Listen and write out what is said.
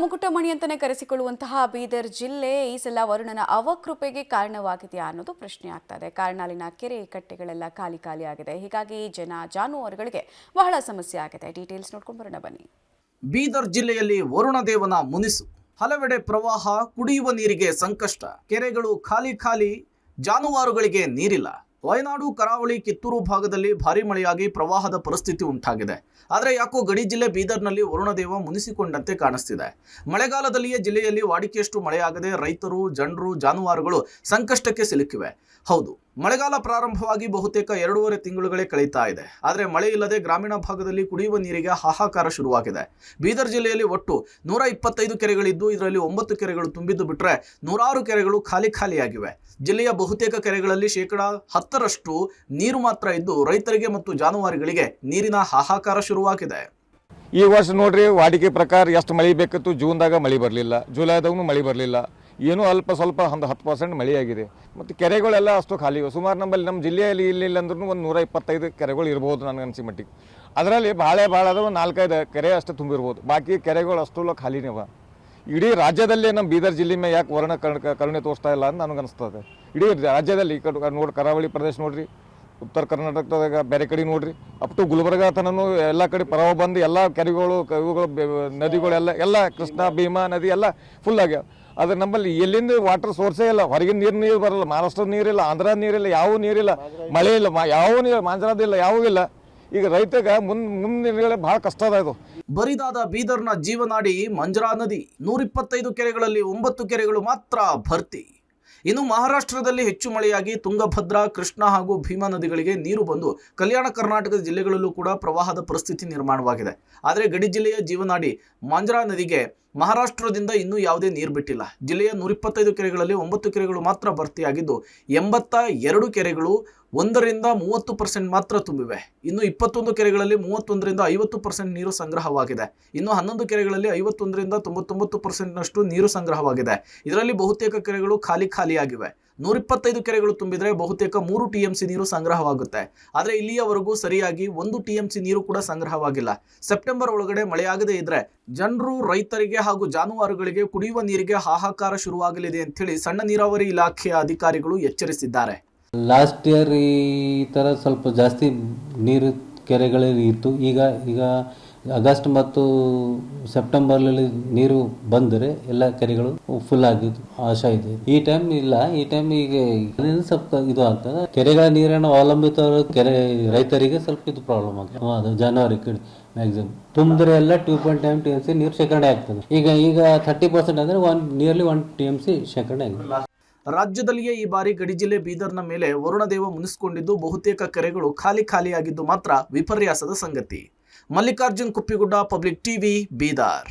ಮುಕುಟಮಣಿ ಅಂತಾನೆ ಕರೆಸಿಕೊಳ್ಳುವಂತಹ ಬೀದರ್ ಜಿಲ್ಲೆ ಈ ಸಲ ವರುಣನ ಅವಕೃಪೆಗೆ ಕಾರಣವಾಗಿದೆಯಾ ಅನ್ನೋದು ಪ್ರಶ್ನೆ ಆಗ್ತಾ ಇದೆ. ಕಾರಣ ಅಲ್ಲಿನ ಕೆರೆ ಕಟ್ಟೆಗಳೆಲ್ಲ ಖಾಲಿ ಆಗಿದೆ. ಹೀಗಾಗಿ ಜಾನುವಾರುಗಳಿಗೆ ಬಹಳ ಸಮಸ್ಯೆ ಆಗಿದೆ. ಡೀಟೇಲ್ಸ್ ನೋಡ್ಕೊಂಡು ಬರೋಣ ಬನ್ನಿ. ಬೀದರ್ ಜಿಲ್ಲೆಯಲ್ಲಿ ವರುಣ ದೇವನ ಮುನಿಸು, ಹಲವೆಡೆ ಪ್ರವಾಹ, ಕುಡಿಯುವ ನೀರಿಗೆ ಸಂಕಷ್ಟ, ಕೆರೆಗಳು ಖಾಲಿ, ಜಾನುವಾರುಗಳಿಗೆ ನೀರಿಲ್ಲ. ವಯನಾಡು, ಕರಾವಳಿ, ಕಿತ್ತೂರು ಭಾಗದಲ್ಲಿ ಭಾರಿ ಮಳೆಯಾಗಿ ಪ್ರವಾಹದ ಪರಿಸ್ಥಿತಿ ಉಂಟಾಗಿದೆ. ಆದರೆ ಯಾಕೋ ಗಡಿ ಜಿಲ್ಲೆ ಬೀದರ್ನಲ್ಲಿ ವರುಣದೇವ ಮುನಿಸಿಕೊಂಡಂತೆ ಕಾಣಿಸ್ತಿದೆ. ಮಳೆಗಾಲದಲ್ಲಿಯೇ ಜಿಲ್ಲೆಯಲ್ಲಿ ವಾಡಿಕೆಯಷ್ಟು ಮಳೆಯಾಗದೆ ರೈತರು, ಜನರು, ಜಾನುವಾರುಗಳು ಸಂಕಷ್ಟಕ್ಕೆ ಸಿಲುಕಿವೆ. ಹೌದು, ಮಳೆಗಾಲ ಪ್ರಾರಂಭವಾಗಿ ಬಹುತೇಕ 2.5 ತಿಂಗಳುಗಳೇ ಕಳೀತಾ ಇದೆ. ಆದರೆ ಮಳೆ ಇಲ್ಲದೆ ಗ್ರಾಮೀಣ ಭಾಗದಲ್ಲಿ ಕುಡಿಯುವ ನೀರಿಗೆ ಹಾಹಾಕಾರ ಶುರುವಾಗಿದೆ. ಬೀದರ್ ಜಿಲ್ಲೆಯಲ್ಲಿ ಒಟ್ಟು 125 ಕೆರೆಗಳಿದ್ದು ಇದರಲ್ಲಿ 9 ಕೆರೆಗಳು ತುಂಬಿದ್ದು ಬಿಟ್ಟರೆ 106 ಕೆರೆಗಳು ಖಾಲಿಯಾಗಿವೆ. ಜಿಲ್ಲೆಯ ಬಹುತೇಕ ಕೆರೆಗಳಲ್ಲಿ 10% ನೀರು ಮಾತ್ರ ಇದ್ದು ರೈತರಿಗೆ ಮತ್ತು ಜಾನುವಾರುಗಳಿಗೆ ನೀರಿನ ಹಾಹಾಕಾರ ಶುರುವಾಗಿದೆ. ಈ ವರ್ಷ ನೋಡ್ರಿ, ವಾಡಿಕೆ ಪ್ರಕಾರ ಎಷ್ಟು ಮಳೆ ಬೇಕಿತ್ತು ಜೂನ್ದಾಗ ಮಳೆ ಬರಲಿಲ್ಲ, ಜುಲೈದಾಗೂ ಮಳೆ ಬರಲಿಲ್ಲ. ಏನೋ ಅಲ್ಪ ಸ್ವಲ್ಪ ಒಂದು 10% ಮಳೆಯಾಗಿದೆ. ಮತ್ತು ಕೆರೆಗಳೆಲ್ಲ ಅಷ್ಟು ಖಾಲಿ. ಸುಮಾರು ನಮ್ಮ ಜಿಲ್ಲೆಯಲ್ಲಿ ಇಲ್ಲ ಅಂದ್ರೂ ಒಂದು 125 ಕೆರೆಗಳು ಇರ್ಬೋದು ನನಗೆ ಅನಿಸಿ ಮಟ್ಟಿಗೆ. ಅದರಲ್ಲಿ ಭಾಳ ಅದು 4-5 ಕೆರೆ ಅಷ್ಟು ತುಂಬಿರ್ಬೋದು. ಬಾಕಿ ಕೆರೆಗಳು ಅಷ್ಟು ಖಾಲಿನೇವ. ಇಡೀ ರಾಜ್ಯದಲ್ಲೇ ನಮ್ಮ ಬೀದರ್ ಜಿಲ್ಲೆ ಮೇಲೆ ಯಾಕೆ ವರ್ಣ ಕರುಣೆ ತೋರಿಸ್ತಾ ಇಲ್ಲ ಅಂತ ನನಗೆ ಅನಿಸ್ತದೆ. ಇಡೀ ರಾಜ್ಯದಲ್ಲಿ ನೋಡಿ, ಕರಾವಳಿ ಪ್ರದೇಶ ನೋಡ್ರಿ, ಉತ್ತರ ಕರ್ನಾಟಕದಾಗ ಬೇರೆ ಕಡೆ ನೋಡ್ರಿ, ಅಪ್ ಟು ಗುಲ್ಬರ್ಗ ತನೂ ಎಲ್ಲ ಕಡೆ ಪ್ರವಾಹ ಬಂದು ಎಲ್ಲ ಕೆರೆಗಳು, ನದಿಗಳೆಲ್ಲ ಕೃಷ್ಣ, ಭೀಮಾ ನದಿ ಎಲ್ಲ ಫುಲ್ ಆಗ್ಯಾವ. ಆದರೆ ನಮ್ಮಲ್ಲಿ ಎಲ್ಲಿಂದ ವಾಟರ್ ಸೋರ್ಸೇ ಇಲ್ಲ. ಹೊರಗಿನ ನೀರು ಬರಲ್ಲ. ಮಹಾರಾಷ್ಟ್ರದ ನೀರಿಲ್ಲ, ಆಂಧ್ರ ನೀರಿಲ್ಲ, ಯಾವ ನೀರಿಲ್ಲ, ಮಳೆ ಇಲ್ಲ, ಯಾವ ನೀರು ಮಾಂಜರಾದಿಲ್ಲ, ಯಾವೂ ಇಲ್ಲ. ಈಗ ರೈತಗ ಮುಂದಿನ ಬಹಳ ಕಷ್ಟ ಅದ. ಇದು ಬರಿದಾದ ಬೀದರ್ನ ಜೀವನಾಡಿ ಮಂಜರಾ ನದಿ. 125 ಕೆರೆಗಳಲ್ಲಿ 9 ಕೆರೆಗಳು ಮಾತ್ರ ಭರ್ತಿ. ಇನ್ನು ಮಹಾರಾಷ್ಟ್ರದಲ್ಲಿ ಹೆಚ್ಚು ಮಳೆಯಾಗಿ ತುಂಗಭದ್ರಾ, ಕೃಷ್ಣ ಹಾಗೂ ಭೀಮಾ ನದಿಗಳಿಗೆ ನೀರು ಬಂದು ಕಲ್ಯಾಣ ಕರ್ನಾಟಕದ ಜಿಲ್ಲೆಗಳಲ್ಲೂ ಕೂಡ ಪ್ರವಾಹದ ಪರಿಸ್ಥಿತಿ ನಿರ್ಮಾಣವಾಗಿದೆ. ಆದರೆ ಗಡಿ ಜಿಲ್ಲೆಯ ಜೀವನಾಡಿ ಮಂಜರಾ ನದಿಗೆ ಮಹಾರಾಷ್ಟ್ರದಿಂದ ಇನ್ನೂ ಯಾವುದೇ ನೀರು ಬಿಟ್ಟಿಲ್ಲ. ಜಿಲ್ಲೆಯ 125 ಕೆರೆಗಳಲ್ಲಿ 9 ಕೆರೆಗಳು ಮಾತ್ರ ಭರ್ತಿಯಾಗಿದ್ದು 82 ಕೆರೆಗಳು 1ರಿಂದ 30% ಮಾತ್ರ ತುಂಬಿವೆ. ಇನ್ನು 21 ಕೆರೆಗಳಲ್ಲಿ 31ರಿಂದ 50% ನೀರು ಸಂಗ್ರಹವಾಗಿದೆ. ಇನ್ನು 11 ಕೆರೆಗಳಲ್ಲಿ 51ರಿಂದ 99%ನಷ್ಟು ನೀರು ಸಂಗ್ರಹವಾಗಿದೆ. ಇದರಲ್ಲಿ ಬಹುತೇಕ ಕೆರೆಗಳು ಖಾಲಿಯಾಗಿವೆ. 125 ಕೆರೆಗಳು ತುಂಬಿದರೆ ಬಹುತೇಕ 3 TMC ನೀರು ಸಂಗ್ರಹವಾಗುತ್ತೆ. ಆದರೆ ಇಲ್ಲಿಯವರೆಗೂ ಸರಿಯಾಗಿ 1 TMC ನೀರು ಕೂಡ ಸಂಗ್ರಹವಾಗಿಲ್ಲ. ಸೆಪ್ಟೆಂಬರ್ ಒಳಗಡೆ ಮಳೆಯಾಗದೇ ಇದ್ರೆ ಜನರು, ರೈತರಿಗೆ ಹಾಗೂ ಜಾನುವಾರುಗಳಿಗೆ ಕುಡಿಯುವ ನೀರಿಗೆ ಹಾಹಾಕಾರ ಶುರುವಾಗಲಿದೆ ಅಂತೇಳಿ ಸಣ್ಣ ನೀರಾವರಿ ಇಲಾಖೆಯ ಅಧಿಕಾರಿಗಳು ಎಚ್ಚರಿಸಿದ್ದಾರೆ. ಲಾಸ್ಟ್ ಇಯರ್ ಈ ಥರ ಸ್ವಲ್ಪ ಜಾಸ್ತಿ ನೀರು ಕೆರೆಗಳಲ್ಲಿ ಇತ್ತು. ಈಗ ಆಗಸ್ಟ್ ಮತ್ತು ಸೆಪ್ಟೆಂಬರ್ನಲ್ಲಿ ನೀರು ಬಂದರೆ ಎಲ್ಲ ಕೆರೆಗಳು ಫುಲ್ ಆಗಿದ್ದು ಆಶಾ ಇದೆ. ಈ ಟೈಮ್ ಇಲ್ಲ. ಈ ಟೈಮ್ ಈಗ ಸ್ವಲ್ಪ ಇದು ಆಗ್ತದೆ. ಕೆರೆಗಳ ನೀರನ್ನು ಅವಲಂಬಿತ ರೈತರಿಗೆ ಸ್ವಲ್ಪ ಇದು ಪ್ರಾಬ್ಲಮ್ ಆಗ್ತದೆ. ಅದು ಜನವರಿ ಮ್ಯಾಕ್ಸಿಮಮ್ ತುಂಬಿದ್ರೆ ಎಲ್ಲ 2.9 TMC ನೀರು ಶೇಖರಣೆ ಆಗ್ತದೆ. ಈಗ 30% ಅಂದರೆ ನಿಯರ್ಲಿ 1 TMC ಶೇಖರಣೆ ಆಗಿದೆ. ರಾಜ್ಯದಲ್ಲಿಯೇ ಈ ಬಾರಿ ಗಡಿ ಜಿಲ್ಲೆ ಬೀದರ್ನ ಮೇಲೆ ವರುಣದೇವ ಮುನಿಸಿಕೊಂಡಿದ್ದು ಬಹುತೇಕ ಕೆರೆಗಳು ಖಾಲಿಯಾಗಿದ್ದು ಮಾತ್ರ ವಿಪರ್ಯಾಸದ ಸಂಗತಿ. Mallikarjun Kuppigudda, public TV, Bidar.